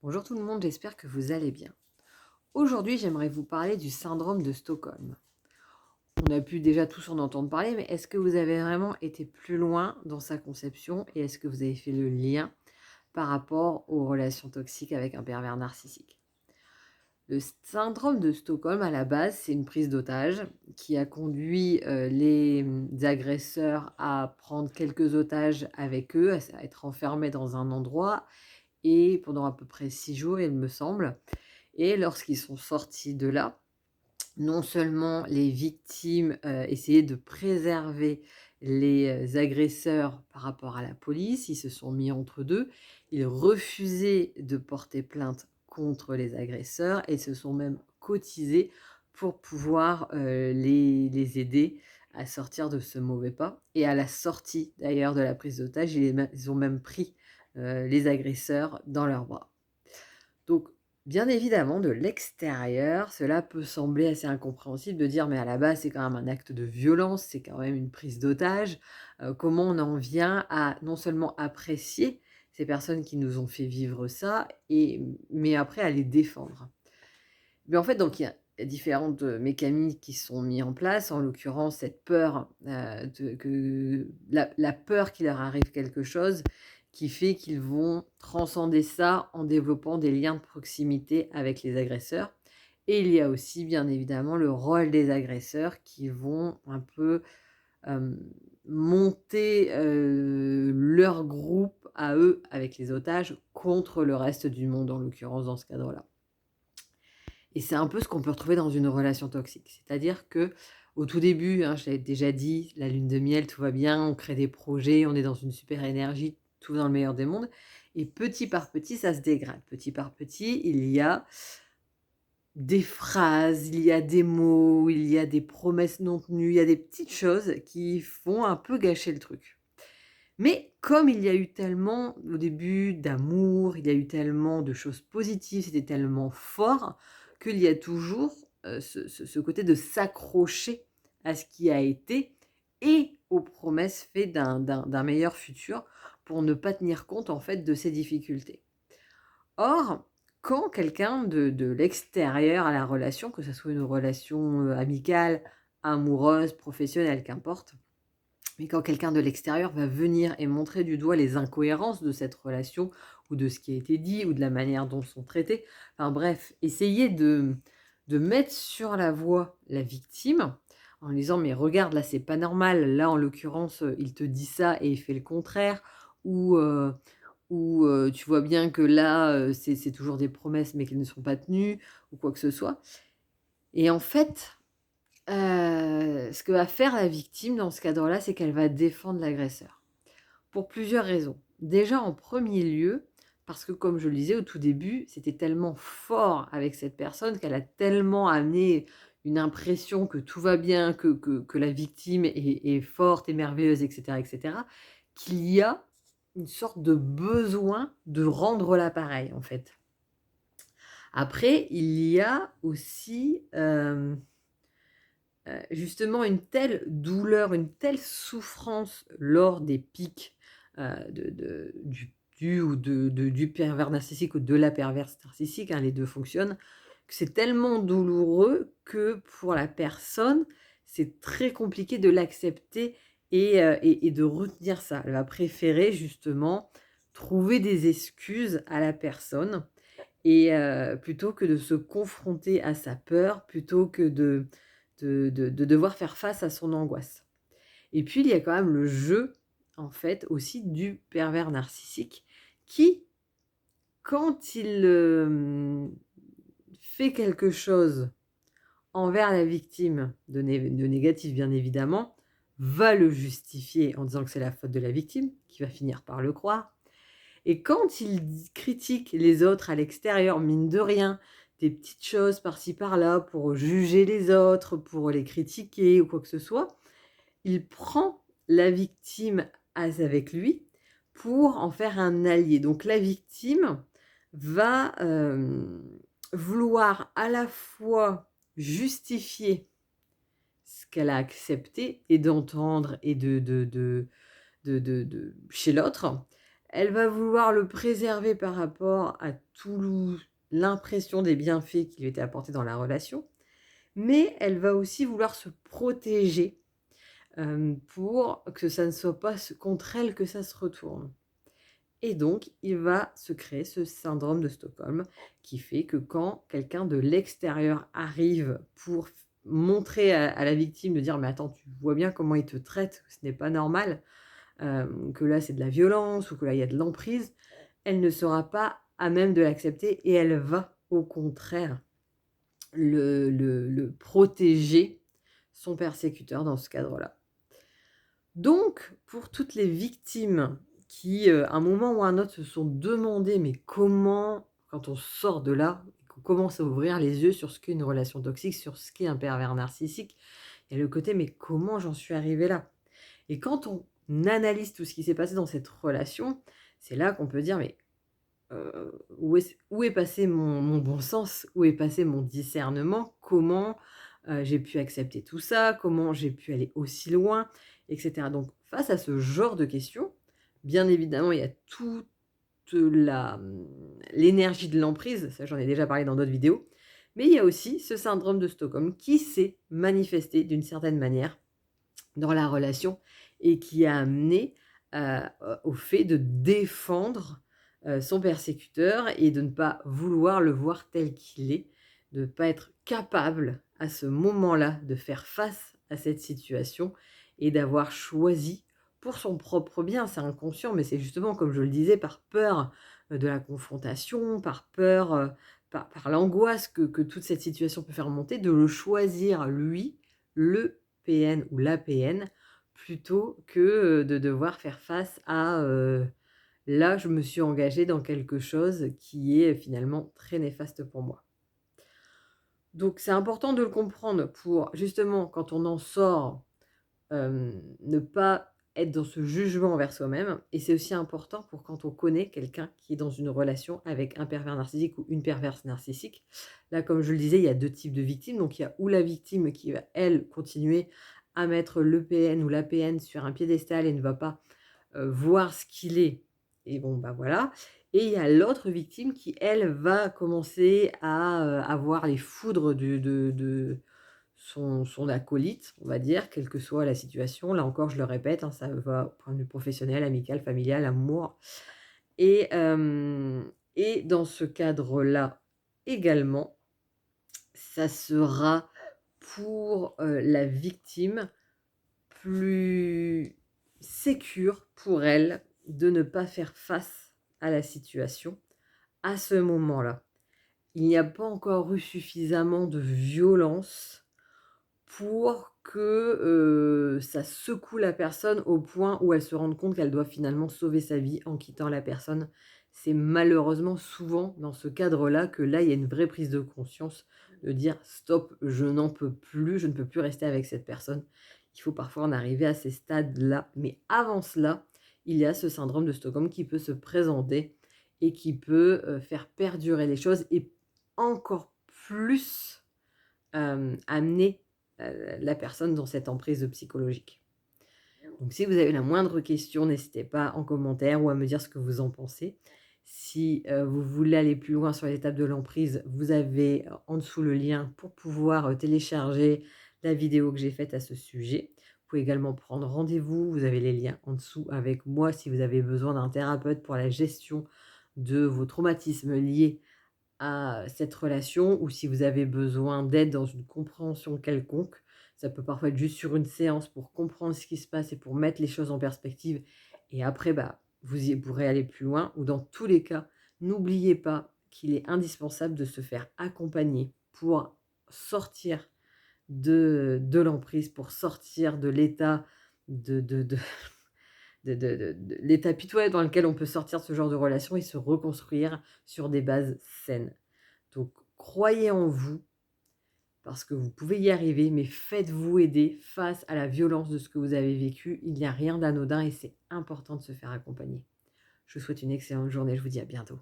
Bonjour tout le monde, j'espère que vous allez bien. Aujourd'hui, j'aimerais vous parler du syndrome de Stockholm. On a pu déjà tous en entendre parler, mais est-ce que vous avez vraiment été plus loin dans sa conception et est-ce que vous avez fait le lien par rapport aux relations toxiques avec un pervers narcissique? Le syndrome de Stockholm, à la base, c'est une prise d'otage qui a conduit les agresseurs à prendre quelques otages avec eux, à être enfermés dans un endroit et pendant à peu près 6 jours, il me semble. Et lorsqu'ils sont sortis de là, non seulement les victimes, essayaient de préserver les, agresseurs par rapport à la police, ils se sont mis entre 2. Ils refusaient de porter plainte contre les agresseurs et se sont même cotisés pour pouvoir, les aider à sortir de ce mauvais pas et à la sortie d'ailleurs de la prise d'otage, ils ont même pris, les agresseurs dans leurs bras. Donc, bien évidemment, de l'extérieur, cela peut sembler assez incompréhensible de dire: «Mais à la base, c'est quand même un acte de violence, c'est quand même une prise d'otage». Comment on en vient à non seulement apprécier ces personnes qui nous ont fait vivre ça mais après à les défendre? Mais en fait, donc il y a différentes, mécaniques qui sont mis en place. En l'occurrence, cette peur, de que la peur qu'il leur arrive quelque chose qui fait qu'ils vont transcender ça en développant des liens de proximité avec les agresseurs. Et il y a aussi, bien évidemment, le rôle des agresseurs qui vont un peu, hem, monter, leur groupe à eux avec les otages contre le reste du monde, en l'occurrence dans ce cadre-là. Et c'est un peu ce qu'on peut retrouver dans une relation toxique. C'est-à-dire que au tout début, hein, je l'avais déjà dit, la lune de miel, tout va bien, on crée des projets, on est dans une super énergie, tout dans le meilleur des mondes. Et petit par petit, ça se dégrade. Petit par petit, il y a des phrases, il y a des mots, il y a des promesses non tenues, il y a des petites choses qui font un peu gâcher le truc. Mais comme il y a eu tellement, au début, d'amour, il y a eu tellement de choses positives, c'était tellement fort qu'il y a toujours, ce côté de s'accrocher à ce qui a été et aux promesses faites d'un meilleur futur pour ne pas tenir compte, en fait, de ces difficultés. Or, quand quelqu'un de l'extérieur à la relation, que ça soit une relation, amicale, amoureuse, professionnelle, qu'importe, mais quand quelqu'un de l'extérieur va venir et montrer du doigt les incohérences de cette relation ou de ce qui a été dit ou de la manière dont sont traités, enfin bref, essayer de mettre sur la voie la victime en lui disant: «Mais regarde, là, c'est pas normal, là, en l'occurrence, il te dit ça et il fait le contraire» ou «Tu vois bien que là, c'est toujours des promesses mais qu'elles ne sont pas tenues» ou quoi que ce soit. Et en fait, ce que va faire la victime dans ce cadre-là, c'est qu'elle va défendre l'agresseur. Pour plusieurs raisons. Déjà, en premier lieu, parce que comme je le disais au tout début, c'était tellement fort avec cette personne qu'elle a tellement amené une impression que tout va bien, que la victime est forte et merveilleuse et cetera, qu'il y a une sorte de besoin de rendre l'appareil, en fait. Après, il y a aussi, justement une telle douleur, une telle souffrance lors des pics, du pervers narcissique ou de la perverse narcissique, hein, les 2 fonctionnent, que c'est tellement douloureux que pour la personne, c'est très compliqué de l'accepter et de retenir ça. Elle va préférer justement trouver des excuses à la personne et plutôt que de se confronter à sa peur, plutôt que de devoir faire face à son angoisse. Et puis il y a quand même le jeu, en fait, aussi du pervers narcissique qui, quand il, fait quelque chose envers la victime de négatif bien évidemment, va le justifier en disant que c'est la faute de la victime, qui va finir par le croire. Et quand il critique les autres à l'extérieur, mine de rien, des petites choses par-ci par-là pour juger les autres, pour les critiquer ou quoi que ce soit, il prend la victime avec lui pour en faire un allié. Donc la victime va, vouloir à la fois justifier ce qu'elle a accepté et d'entendre et de chez l'autre, Elle va vouloir le préserver par rapport à tout l'impression des bienfaits qui lui étaient apportés dans la relation, mais elle va aussi vouloir se protéger, pour que ça ne soit pas contre elle que ça se retourne. Et donc, il va se créer ce syndrome de Stockholm qui fait que quand quelqu'un de l'extérieur arrive pour montrer à la victime, de dire: «Mais attends, tu vois bien comment il te traite, ce n'est pas normal, que là c'est de la violence ou que là il y a de l'emprise», elle ne sera pas à même de l'accepter et elle va au contraire le protéger, son persécuteur dans ce cadre-là. Donc, pour toutes les victimes qui, à un moment ou à un autre, se sont demandé: «Mais comment, quand on sort de là, qu'on commence à ouvrir les yeux sur ce qu'est une relation toxique, sur ce qu'est un pervers narcissique», il y a le côté: «Mais comment j'en suis arrivé là?» Et quand on analyse tout ce qui s'est passé dans cette relation, c'est là qu'on peut dire: «Mais, où est passé mon bon sens? Où est passé mon discernement? Comment, j'ai pu accepter tout ça? Comment j'ai pu aller aussi loin?» et cetera. Donc face à ce genre de questions, bien évidemment, il y a toute l'énergie de l'emprise, ça j'en ai déjà parlé dans d'autres vidéos, mais il y a aussi ce syndrome de Stockholm qui s'est manifesté d'une certaine manière dans la relation et qui a amené, au fait de défendre, son persécuteur et de ne pas vouloir le voir tel qu'il est, de ne pas être capable à ce moment-là de faire face à cette situation et d'avoir choisi pour son propre bien. C'est inconscient, mais c'est justement comme je le disais par peur, de la confrontation, par peur, par l'angoisse que toute cette situation peut faire monter, de le choisir lui, le PN ou la PN, plutôt que, de devoir faire face à, là, je me suis engagée dans quelque chose qui est finalement très néfaste pour moi. Donc c'est important de le comprendre pour justement quand on en sort, ne pas être dans ce jugement envers soi-même et c'est aussi important pour quand on connaît quelqu'un qui est dans une relation avec un pervers narcissique ou une perverse narcissique. Là, comme je le disais, il y a 2 types de victimes, donc il y a ou la victime qui va, elle, continuer à mettre le PN ou la PN sur un piédestal et ne va pas, voir ce qu'il est et bon, bah, voilà et il y a l'autre victime qui, elle, va commencer à, avoir les foudres de son acolyte, on va dire, quelle que soit la situation. Là encore, je le répète, hein, ça va au point de vue professionnel, amical, familial, amour et dans ce cadre-là également, ça sera pour, la victime plus sécure pour elle de ne pas faire face à la situation à ce moment-là. Il n'y a pas encore eu suffisamment de violence pour que, ça secoue la personne au point où elle se rende compte qu'elle doit finalement sauver sa vie en quittant la personne. C'est malheureusement souvent dans ce cadre-là que là, il y a une vraie prise de conscience de dire: «Stop, je n'en peux plus, je ne peux plus rester avec cette personne». Il faut parfois en arriver à ces stades-là, mais avant cela, il y a ce syndrome de Stockholm qui peut se présenter et qui peut, faire perdurer les choses et encore plus, amener, la personne dans cette emprise psychologique. Donc si vous avez la moindre question, n'hésitez pas en commentaire ou à me dire ce que vous en pensez. Si, vous voulez aller plus loin sur l'étape de l'emprise, vous avez, en dessous le lien pour pouvoir, télécharger la vidéo que j'ai faite à ce sujet. Vous pouvez également prendre rendez-vous, vous avez les liens en dessous avec moi si vous avez besoin d'un thérapeute pour la gestion de vos traumatismes liés à cette relation ou si vous avez besoin d'aide dans une compréhension quelconque. Ça peut parfois être juste sur une séance pour comprendre ce qui se passe et pour mettre les choses en perspective et après, bah, vous y pourrez aller plus loin ou dans tous les cas, n'oubliez pas qu'il est indispensable de se faire accompagner pour sortir de l'emprise, pour sortir de l'état de l'état pitoyable dans lequel on peut sortir de ce genre de relation et se reconstruire sur des bases saines. Donc croyez en vous, parce que vous pouvez y arriver, mais faites-vous aider face à la violence de ce que vous avez vécu. Il n'y a rien d'anodin et c'est important de se faire accompagner. Je vous souhaite une excellente journée, je vous dis à bientôt.